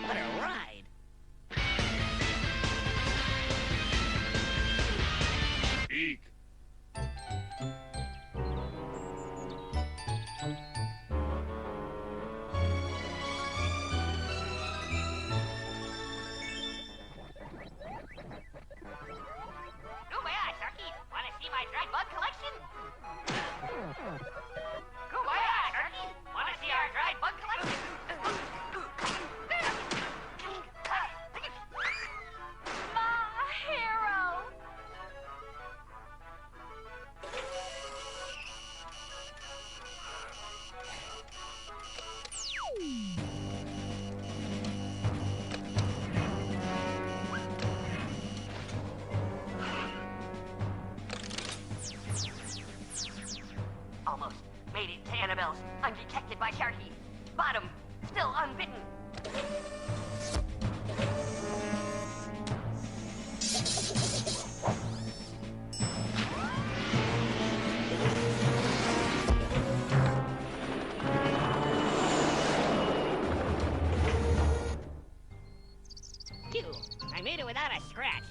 What a ride! Eek. Kumbaya, Sharky! Wanna see my dried bug collection? Kumbaya, Sharky! Wanna see our dried bug collection? My hero! Almost made it to Annabelle's, undetected by Sharky. Bottom, still unbitten. Phew, I made it without a scratch.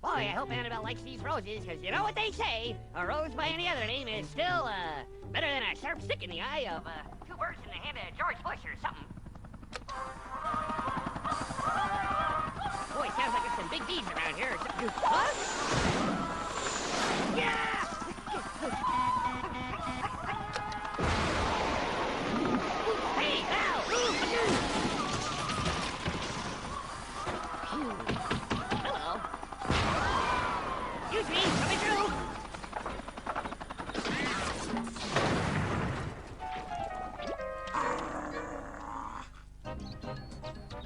Boy, I hope Annabelle likes these roses, because you know what they say, a rose by any other name is still, better than a sharp stick in the eye of, two birds in the hand of George Bush or something. Boy, sounds like there's some big bees around here. Huh? Yeah! Hey, Val! Hello. Excuse me, coming through.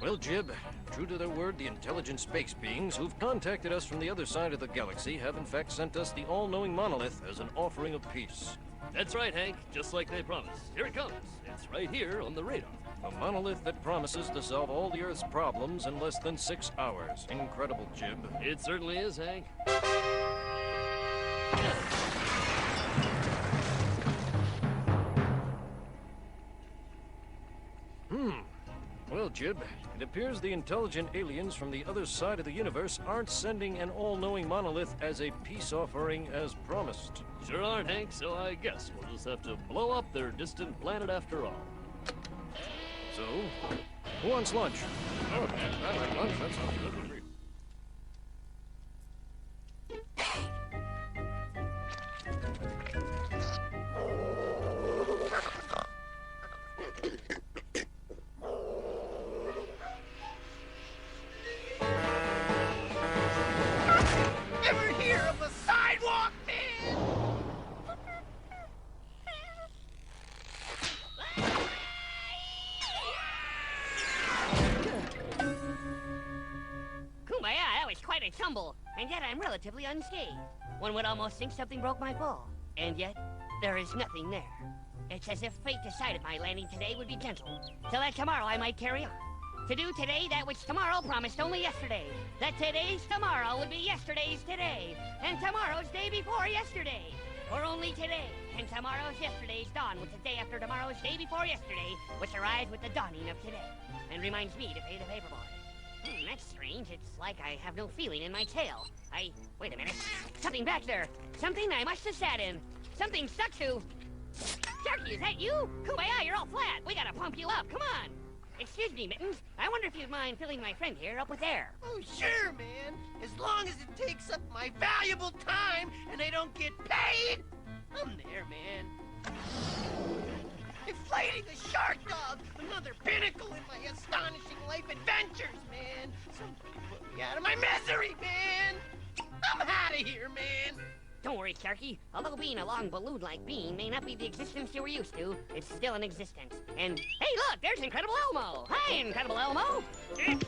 Well, Jib, true to their word, the intelligent space beings who've contacted us from the other side of the galaxy have in fact sent us the all-knowing monolith as an offering of peace. That's right, Hank. Just like they promised. Here it comes. It's right here on the radar. A monolith that promises to solve all the Earth's problems in less than 6 hours. Incredible, Jib. It certainly is, Hank. Well, Jib, it appears the intelligent aliens from the other side of the universe aren't sending an all-knowing monolith as a peace offering as promised. Sure aren't, Hank, so I guess we'll just have to blow up their distant planet after all. So, who wants lunch? Oh, I like lunch. That sounds good with me. Ever hear of a sidewalk man? Kumbaya, that was quite a tumble, and yet I'm relatively unscathed. One would almost think something broke my fall, and yet there is nothing there. It's as if fate decided my landing today would be gentle, so that tomorrow I might carry on. To do today that which tomorrow promised only yesterday. That today's tomorrow would be yesterday's today, and tomorrow's day before yesterday. Or only today, and tomorrow's yesterday's dawn, which is day after tomorrow's day before yesterday, which arrives with the dawning of today, and reminds me to pay the paperboy. That's strange. It's like I have no feeling in my tail. Wait a minute. Something back there. Something I must have sat in. Something stuck to... Sharky, is that you? Kumbaya, you're all flat. We gotta pump you up. Come on. Excuse me, Mittens. I wonder if you'd mind filling my friend here up with air. Oh, sure, man. As long as it takes up my valuable time and I don't get paid, I'm there, man. Inflating a shark dog, another pinnacle in my astonishing life adventures, man. Somebody put me out of my misery, man. I'm out of here, man. Don't worry, Sharky. Although being a long balloon-like being may not be the existence you were used to, it's still an existence. And, hey, look, there's Incredible Elmo. Hi, Incredible Elmo. Oh, hey!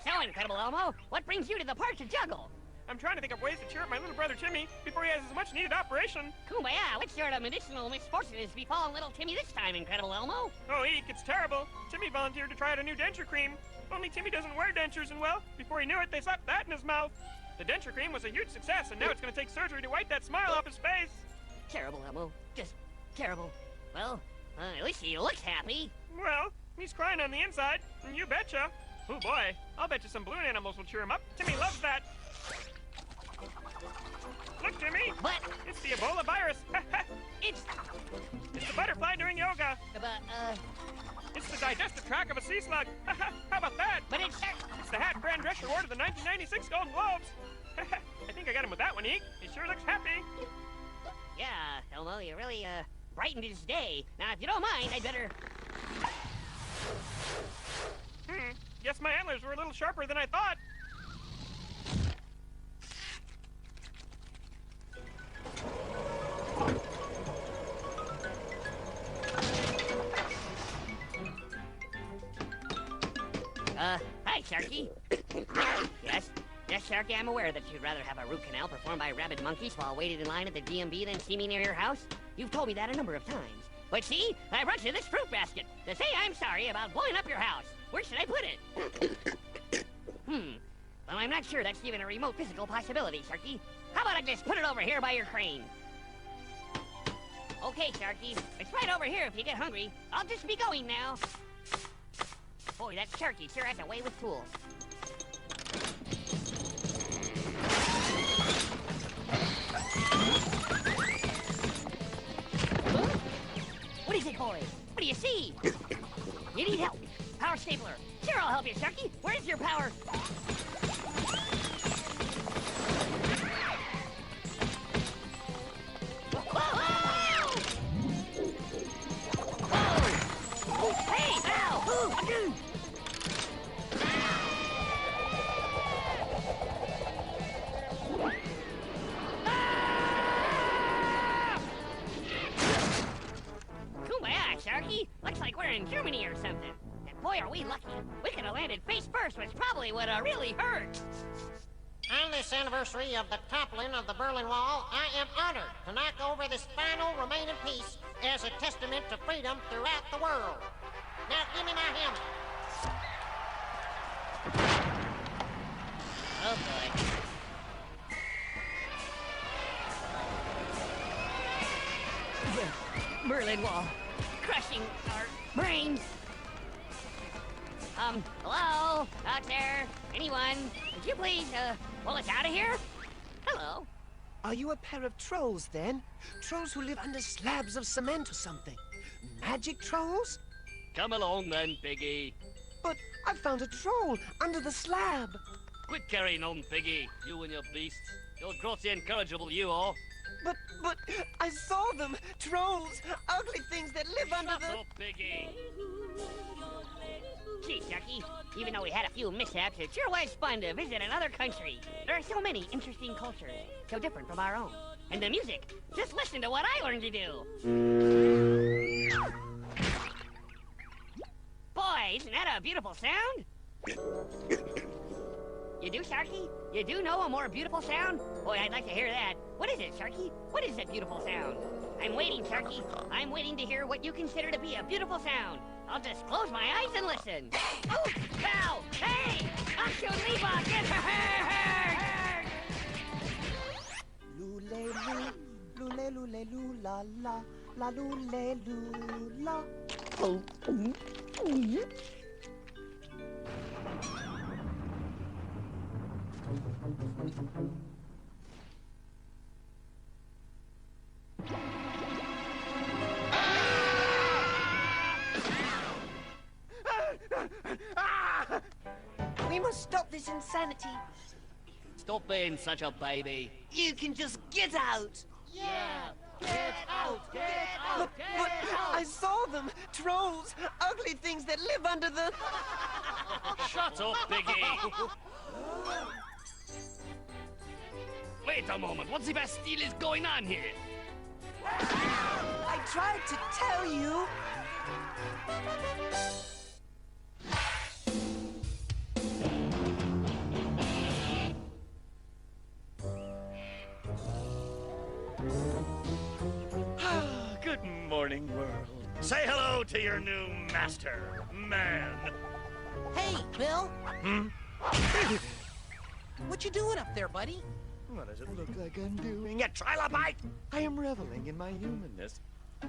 So, Incredible Incredible Elmo. What brings you to the park to juggle? I'm trying to think of ways to cheer up my little brother Timmy before he has his much-needed operation. Kumbaya, what sort of medicinal misfortune has befallen little Timmy this time, Incredible Elmo? Oh, Eek, it's terrible. Timmy volunteered to try out a new denture cream. Only Timmy doesn't wear dentures, and well, before he knew it, they slapped that in his mouth. The denture cream was a huge success, and now it's going to take surgery to wipe that smile off his face. Terrible, Elmo. Just terrible. Well, at least he looks happy. Well, he's crying on the inside, and you betcha. Oh boy, I'll bet you some balloon animals will cheer him up. Timmy loves that. Look, Timmy. But It's the Ebola virus. it's It's the butterfly doing yoga. It's the digestive tract of a sea slug. How about that? but it's It's the hat Grand Drescher award of the 1996 Golden Globes. I think I got him with that one, Eek. He sure looks happy. yeah, Elmo, you really brightened his day. Now, if you don't mind, I'd better. Guess my antlers were a little sharper than I thought. Hi, Sharky. Yes? Yes, Sharky, I'm aware that you'd rather have a root canal performed by rabid monkeys while waiting in line at the DMV than see me near your house. You've told me that a number of times. But see, I brought you this fruit basket to say I'm sorry about blowing up your house. Where should I put it? Well, I'm not sure that's even a remote physical possibility, Sharky. How about I just put it over here by your crane? Okay, Sharky. It's right over here if you get hungry. I'll just be going now. Boy, that Sharky sure has a way with tools. Huh? What is it, boys? What do you see? You need help. Power stapler. Sure, I'll help you, Sharky. Where's your power? Whoa! Hey, ow! Ooh, Kumbaya, Sharky. Looks like we're in Germany or something. And boy, are we lucky. We could have landed face first, which probably would have really hurt. On this anniversary of the toppling of the Berlin Wall, I am honored to knock over this final remaining piece as a testament to freedom throughout the world. Now, give me my helmet. Oh, boy. The Berlin Wall, crushing our brains. Hello? Out there? Anyone? Would you please, pull us out of here? Hello? Are you a pair of trolls, then? Trolls who live under slabs of cement or something? Magic trolls? Come along then, Piggy. But I found a troll under the slab. Quit carrying on, Piggy. You and your beasts. You're grossly incorrigible, you are. But I saw them. Trolls. Ugly things that live under Shut the... up, Piggy. Gee, Sharky, even though we had a few mishaps, it sure was fun to visit another country. There are so many interesting cultures, so different from our own. And the music, just listen to what I learned to do. Boy, isn't that a beautiful sound? You do, Sharky? You do know a more beautiful sound? Boy, I'd like to hear that. What is it, Sharky? What is that beautiful sound? I'm waiting, Sharky. I'm waiting to hear what you consider to be a beautiful sound. I'll just close my eyes and listen. Oh, cow! Hey! Action Leba, get her! Lule lule lule la la la lule la. Oh. We must stop this insanity. Stop being such a baby. You can just get out. Yeah! Get out! Get out! But I saw them. Trolls. Ugly things that live under the... Shut up, Piggy. Wait a moment. What the Bastille is going on here? I tried to tell you. Good morning, world. Say hello to your new master, man. Hey, Bill. Hmm? What you doing up there, buddy? What does it look like I'm doing? A trilobite? I am reveling in my humanness.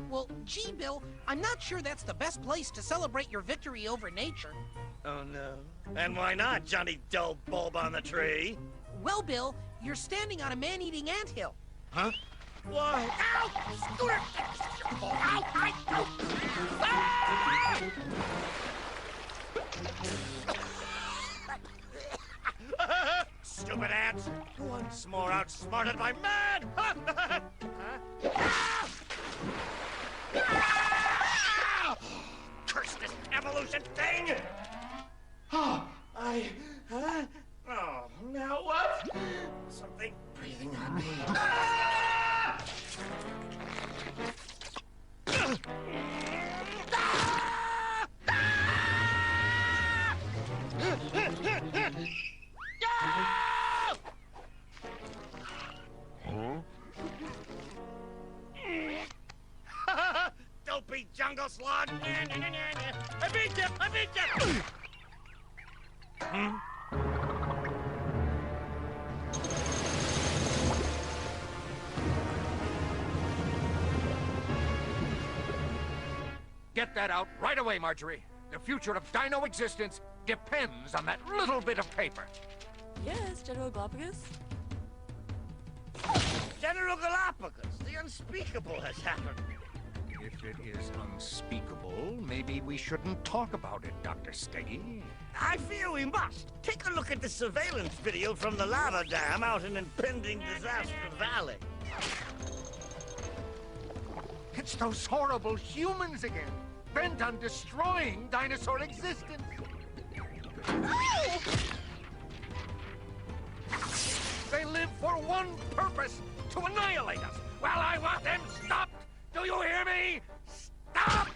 Well, gee, Bill, I'm not sure that's the best place to celebrate your victory over nature. Oh, no. And why not, Johnny Dull Bulb on the tree? Well, Bill, you're standing on a man-eating anthill. Huh? Why? Ow! Scooter! Ow! Ow! Ah! Stupid ants! Once more outsmarted by man! Curse this evolution thing! Oh, oh, now what? Something breathing on me. Ah! Dopey jungle slug! I beat you! I beat you! Get that out right away, Marjorie. The future of dino existence depends on that little bit of paper. Yes, General Galapagos? General Galapagos, the unspeakable has happened. If it is unspeakable, maybe we shouldn't talk about it, Dr. Steggy. I fear we must. Take a look at the surveillance video from the lava dam out in impending disaster valley. It's those horrible humans again, bent on destroying dinosaur existence. They live for one purpose, to annihilate us. Well, I want them stopped. Do you hear me? Stop!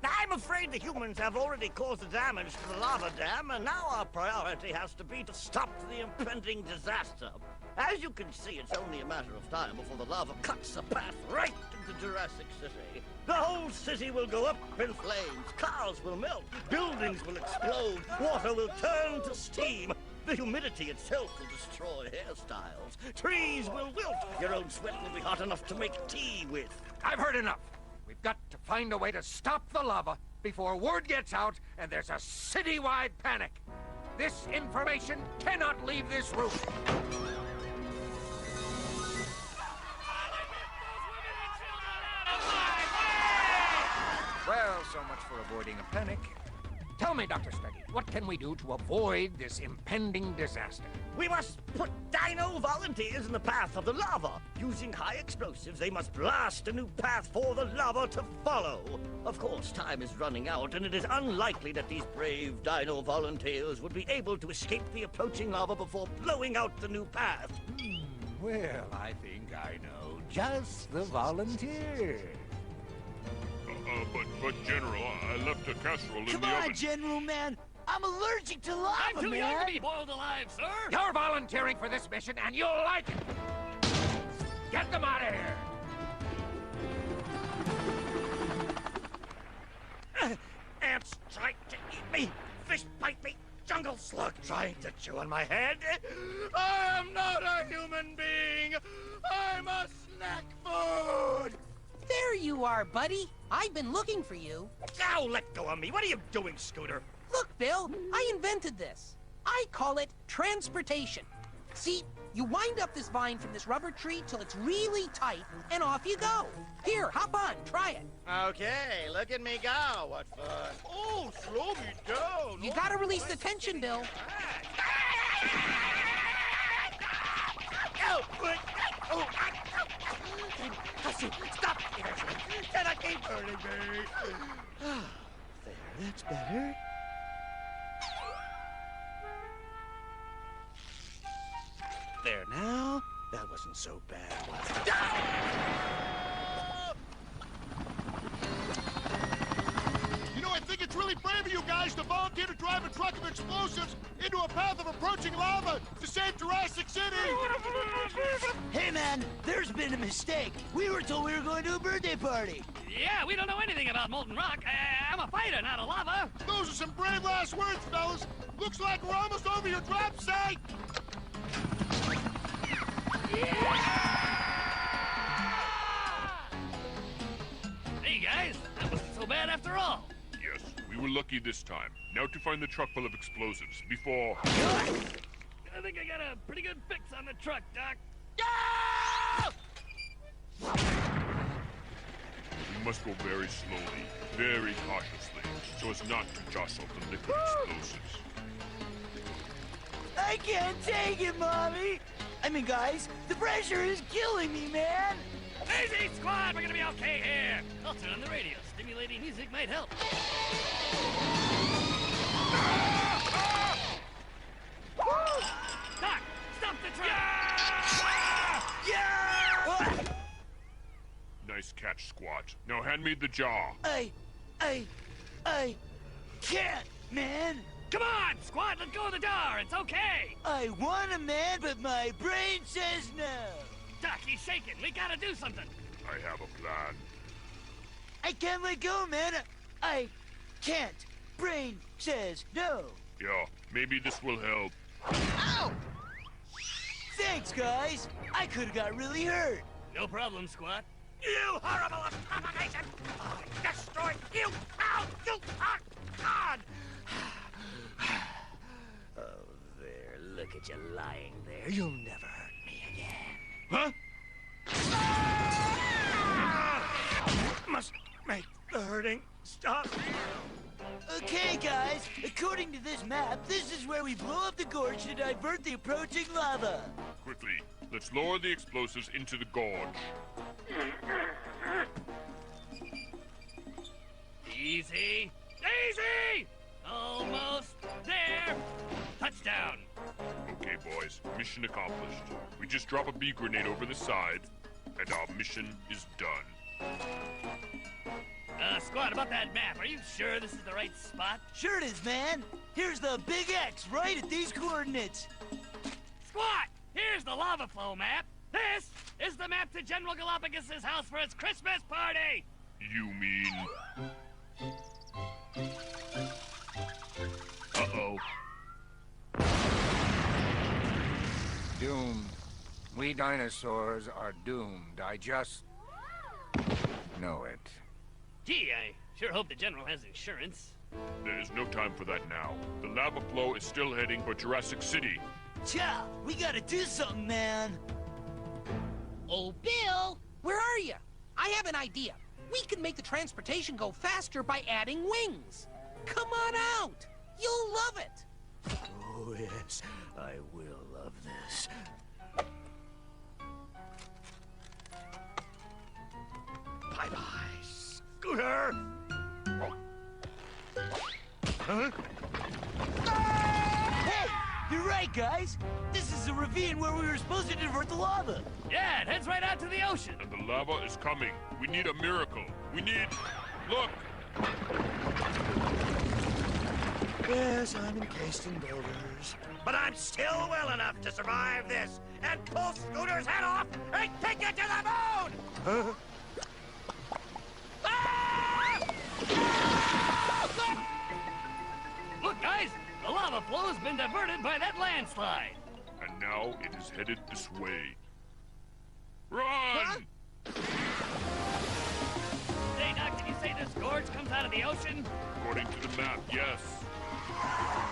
I'm afraid the humans have already caused the damage to the lava dam, and now our priority has to be to stop the impending disaster. As you can see, it's only a matter of time before the lava cuts a path right into Jurassic City. The whole city will go up in flames, cars will melt, buildings will explode, water will turn to steam. The humidity itself will destroy hairstyles. Trees will wilt. Your own sweat will be hot enough to make tea with. I've heard enough. We've got to find a way to stop the lava before word gets out and there's a citywide panic. This information cannot leave this room. Well, so much for avoiding a panic. Tell me, Dr. Steggy, what can we do to avoid this impending disaster? We must put dino volunteers in the path of the lava. Using high explosives, they must blast a new path for the lava to follow. Of course, time is running out, and it is unlikely that these brave dino volunteers would be able to escape the approaching lava before blowing out the new path. Well, I think I know just the volunteer. But General, I left a casserole in the oven. Come on, General, man. I'm allergic to lava, I'm too young to be boiled alive, sir! You're volunteering for this mission, and you'll like it! Get them out of here! Ants trying to eat me, fish bite me, jungle slug trying to chew on my head. I am not a human being. I'm a snack food. There you are, buddy. I've been looking for you. Now let go of me. What are you doing, Scooter? Look, Bill, I invented this. I call it transportation. See, you wind up this vine from this rubber tree till it's really tight, and off you go. Here, hop on, try it. Okay, look at me go. What fun. Oh, slow me down. You gotta release the tension, Bill. Stop! Can I keep hurting me? There, that's better. There now. That wasn't so bad, was it? You know, I think it's it's really brave of you guys to volunteer to drive a truck of explosives into a path of approaching lava to save Jurassic City! Hey, man, there's been a mistake. We were told we were going to a birthday party. Yeah, we don't know anything about molten rock. I'm a fighter, not a lava. Those are some brave last words, fellas. Looks like we're almost over your drop site! Hey, guys, that wasn't so bad after all. Yes, we were lucky this time. Now to find the truck full of explosives before... I think I got a pretty good fix on the truck, Doc. We must go very slowly, very cautiously, so as not to jostle the liquid explosives. I can't take it, Mommy. I mean, guys, the pressure is killing me, man. Easy, squad! We're gonna be okay here. I'll turn on the radio. Stimulating music might help. Doc, stop the truck! Yeah! Nice catch, Squat. Now hand me the jar. I can't, man. Come on, squad! Let go of the door. It's okay. I want to, man, but my brain says no. Doc, he's shaking. We gotta do something. I have a plan. I can't let go, man. I can't. Brain says no. Yeah, maybe this will help. Ow! Thanks, guys. I could have got really hurt. No problem, squad. You horrible abomination! Destroy you! Ow! You are God! Oh, there. Look at you lying there. You'll never hurt me again. Huh? Must make the hurting stop. Okay, guys. According to this map, this is where we blow up the gorge to divert the approaching lava. Quickly, let's lower the explosives into the gorge. Easy. Easy! Almost there. Touchdown. Okay, boys, mission accomplished. We just drop a bee grenade over the side, and our mission is done. Squad, about that map, are you sure this is the right spot? Sure it is, man. Here's the big X right at these coordinates. Squad, here's the lava flow map. This is the map to General Galapagos' house for his Christmas party. You mean... Uh-oh. Doomed. We dinosaurs are doomed. I just know it. Gee, I sure hope the General has insurance. There is no time for that now. The lava flow is still heading for Jurassic City. Cha, we gotta do something, man. Oh, Bill, where are you? I have an idea. We can make the transportation go faster by adding wings. Come on out. You'll love it. Oh, yes, I will love this. Bye-bye, Scooter! Huh? Hey, you're right, guys. This is the ravine where we were supposed to divert the lava. Yeah, it heads right out to the ocean. And the lava is coming. We need a miracle. We need... Look! Yes, I'm encased in boulders. But I'm still well enough to survive this and pull Scooter's head off and take it to the moon! Huh? Look, guys, the lava flow has been diverted by that landslide. And now it is headed this way. Run! Hey, Doc, did you say this gorge comes out of the ocean? According to the map, yes.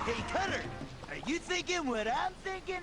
Hey, Cutter, are you thinking what I'm thinking?